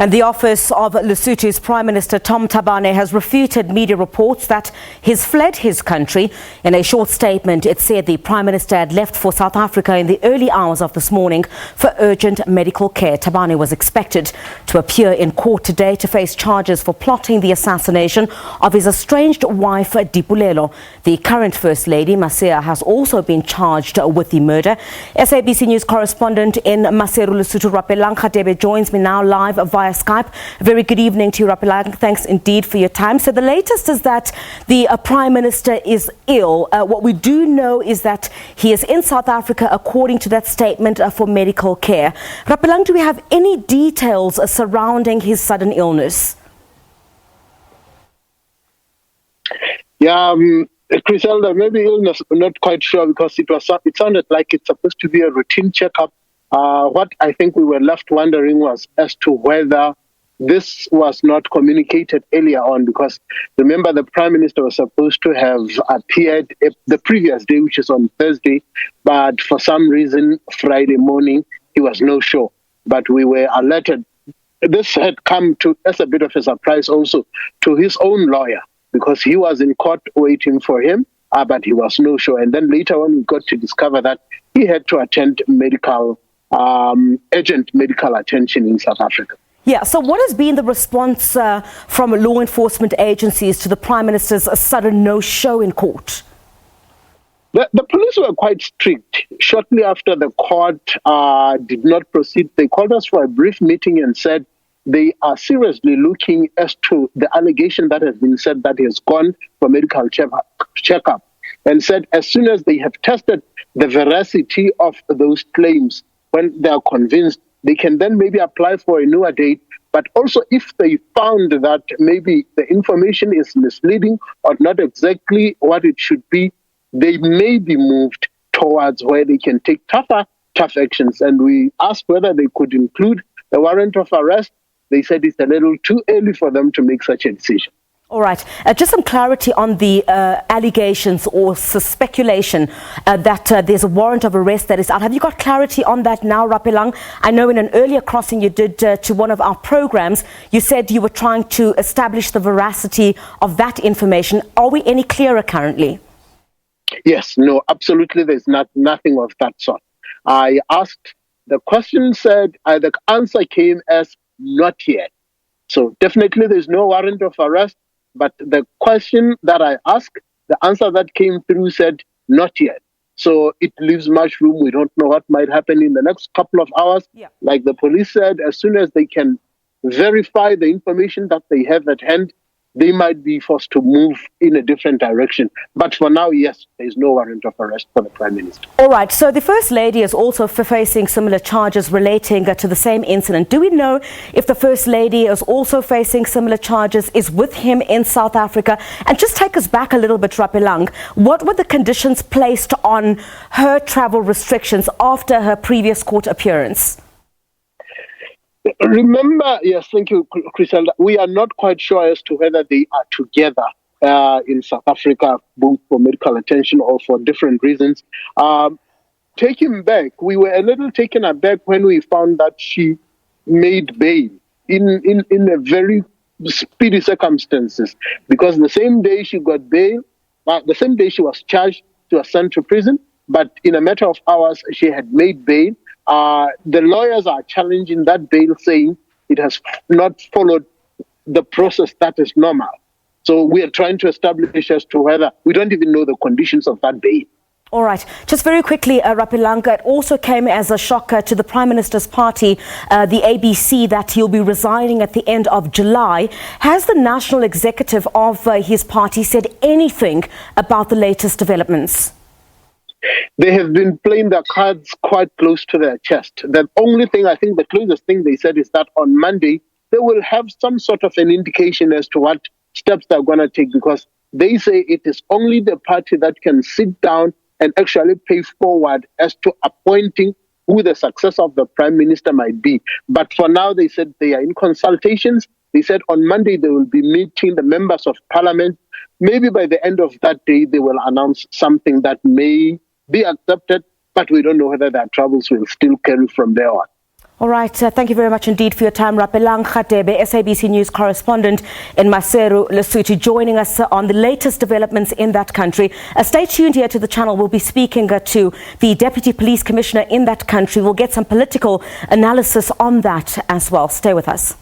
And the office of Lesotho's Prime Minister Tom Thabane has refuted media reports that he's fled his country. In a short statement, it said the Prime Minister had left for South Africa in the early hours of this morning for urgent medical care. Thabane was expected to appear in court today to face charges for plotting the assassination of his estranged wife, Lipolelo. The current First Lady, Maesaiah, has also been charged with the murder. SABC News correspondent in Maseru, Lesotho, Rapelang Radebe, joins me now live via Skype. A very good evening to you, Rapelang. Thanks indeed for your time. So the latest is that the Prime Minister is ill. What we do know is that he is in South Africa, according to that statement, for medical care. Rapelang, do we have any details surrounding his sudden illness? Yeah, Griselda, maybe illness, I'm not quite sure, because it sounded like it's supposed to be a routine checkup. What I think we were left wondering was as to whether this was not communicated earlier on, because remember the Prime Minister was supposed to have appeared the previous day, which is on Thursday, but for some reason Friday morning he was no show. But we were alerted. This had come as a bit of a surprise also to his own lawyer, because he was in court waiting for him, but he was no show. And then later on we got to discover that he had to attend urgent medical attention in South Africa. Yeah, so what has been the response from law enforcement agencies to the Prime Minister's sudden no-show in court? The police were quite strict. Shortly after the court did not proceed, they called us for a brief meeting and said they are seriously looking as to the allegation that has been said that he has gone for medical checkup, and said as soon as they have tested the veracity of those claims, when they are convinced, they can then maybe apply for a newer date. But also, if they found that maybe the information is misleading or not exactly what it should be, they may be moved towards where they can take tough actions. And we asked whether they could include a warrant of arrest. They said it's a little too early for them to make such a decision. All right. Just some clarity on the allegations or speculation that there's a warrant of arrest that is out. Have you got clarity on that now, Rapelang? I know in an earlier crossing you did to one of our programs, you said you were trying to establish the veracity of that information. Are we any clearer currently? Yes, no, absolutely. There's nothing of that sort. I asked, the question said, the answer came as not yet. So definitely there's no warrant of arrest. But the question that I asked, the answer that came through said not yet. So it leaves much room. We don't know what might happen in the next couple of hours. Yeah. Like the police said, as soon as they can verify the information that they have at hand, they might be forced to move in a different direction. But for now, yes, there is no warrant of arrest for the Prime Minister. All right. So the First Lady is also facing similar charges relating to the same incident. Do we know if the First Lady is also facing similar charges, is with him in South Africa? And just take us back a little bit, Rapelang. What were the conditions placed on her travel restrictions after her previous court appearance? Remember, yes, thank you, Griselda. We are not quite sure as to whether they are together in South Africa, both for medical attention or for different reasons. Taking back, we were a little taken aback when we found that she made bail in a very speedy circumstances, because the same day she got bail, the same day she was charged, she was sent to prison, but in a matter of hours, she had made bail. The lawyers are challenging that bail, saying it has not followed the process that is normal. So we are trying to establish as to whether we don't even know the conditions of that bail. All right. Just very quickly, Rapelang, it also came as a shock to the Prime Minister's party, the ABC, that he'll be resigning at the end of July. Has the national executive of his party said anything about the latest developments? They have been playing their cards quite close to their chest. The only thing, I think the closest thing they said is that on Monday, they will have some sort of an indication as to what steps they're going to take, because they say it is only the party that can sit down and actually pay forward as to appointing who the successor of the Prime Minister might be. But for now, they said they are in consultations. They said on Monday they will be meeting the members of Parliament. Maybe by the end of that day, they will announce something that may be accepted, but we don't know whether their troubles will still carry from there on. All right, thank you very much indeed for your time. Rapelang Radebe, SABC News correspondent in Maseru, Lesotho, joining us on the latest developments in that country. Stay tuned here to the channel. We'll be speaking to the Deputy Police Commissioner in that country. We'll get some political analysis on that as well. Stay with us.